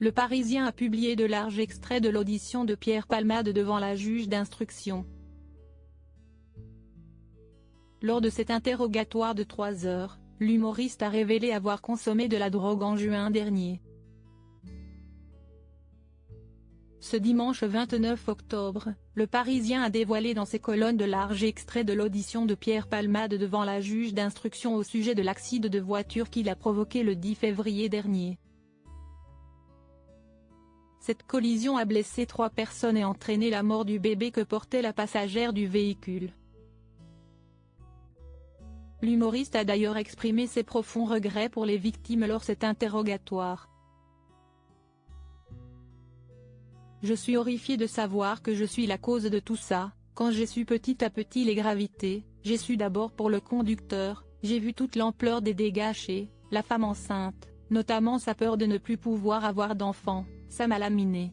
Le Parisien a publié de larges extraits de l'audition de Pierre Palmade devant la juge d'instruction. Lors de cet interrogatoire de 3 heures, l'humoriste a révélé avoir consommé de la drogue en juin dernier. Ce dimanche 29 octobre, Le Parisien a dévoilé dans ses colonnes de larges extraits de l'audition de Pierre Palmade devant la juge d'instruction au sujet de l'accident de voiture qu'il a provoqué le 10 février dernier. Cette collision a blessé 3 personnes et entraîné la mort du bébé que portait la passagère du véhicule. L'humoriste a d'ailleurs exprimé ses profonds regrets pour les victimes lors de cet interrogatoire. Je suis horrifié de savoir que je suis la cause de tout ça. Quand j'ai su petit à petit les gravités, j'ai su d'abord pour le conducteur, j'ai vu toute l'ampleur des dégâts chez la femme enceinte, notamment sa peur de ne plus pouvoir avoir d'enfant, ça m'a laminé.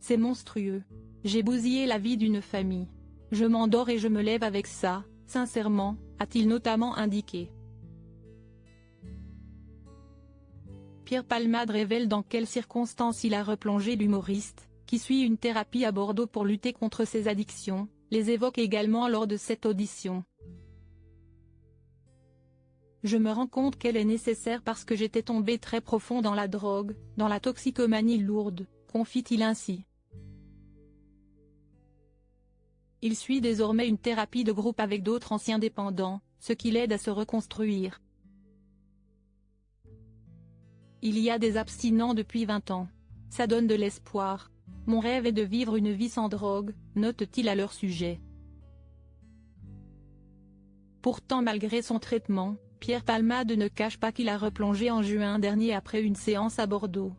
C'est monstrueux. J'ai bousillé la vie d'une famille. Je m'endors et je me lève avec ça, sincèrement, a-t-il notamment indiqué. Pierre Palmade révèle dans quelles circonstances il a replongé l'humoriste, qui suit une thérapie à Bordeaux pour lutter contre ses addictions, les évoque également lors de cette audition. Je me rends compte qu'elle est nécessaire parce que j'étais tombé très profond dans la drogue, dans la toxicomanie lourde, confie-t-il ainsi. Il suit désormais une thérapie de groupe avec d'autres anciens dépendants, ce qui l'aide à se reconstruire. Il y a des abstinents depuis 20 ans. Ça donne de l'espoir. Mon rêve est de vivre une vie sans drogue, note-t-il à leur sujet. Pourtant malgré son traitement, Pierre Palmade ne cache pas qu'il a replongé en juin dernier après une séance à Bordeaux.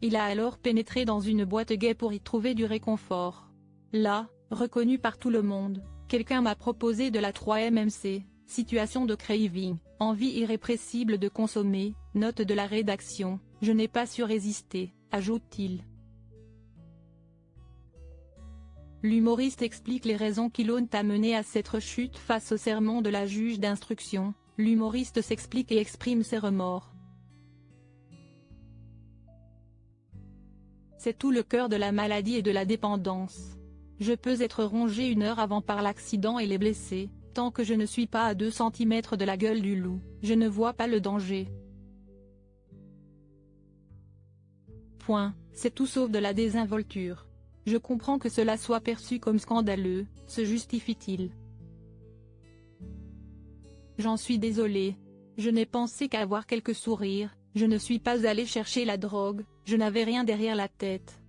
Il a alors pénétré dans une boîte gay pour y trouver du réconfort. Là, reconnu par tout le monde, quelqu'un m'a proposé de la 3-MMC, situation de craving, envie irrépressible de consommer, note de la rédaction, je n'ai pas su résister, ajoute-t-il. L'humoriste explique les raisons qui l'ont amené à cette rechute face au sermon de la juge d'instruction. L'humoriste s'explique et exprime ses remords. C'est tout le cœur de la maladie et de la dépendance. Je peux être rongé 1 heure avant par l'accident et les blessés, tant que je ne suis pas à 2 cm de la gueule du loup, je ne vois pas le danger. Point, c'est tout sauf de la désinvolture. Je comprends que cela soit perçu comme scandaleux, se justifie-t-il. J'en suis désolé. Je n'ai pensé qu'à avoir quelques sourires, je ne suis pas allé chercher la drogue, je n'avais rien derrière la tête.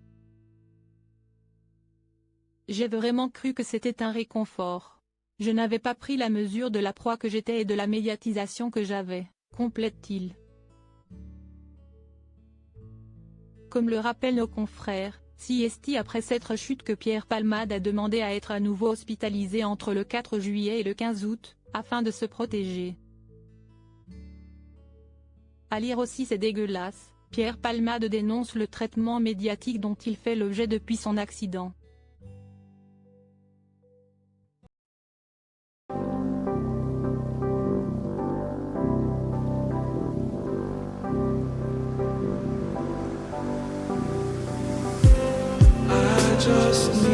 J'ai vraiment cru que c'était un réconfort. Je n'avais pas pris la mesure de la proie que j'étais et de la médiatisation que j'avais, complète-t-il. Comme le rappellent nos confrères, c'est après cette rechute que Pierre Palmade a demandé à être à nouveau hospitalisé entre le 4 juillet et le 15 août, afin de se protéger. À lire aussi c'est dégueulasse, Pierre Palmade dénonce le traitement médiatique dont il fait l'objet depuis son accident. Just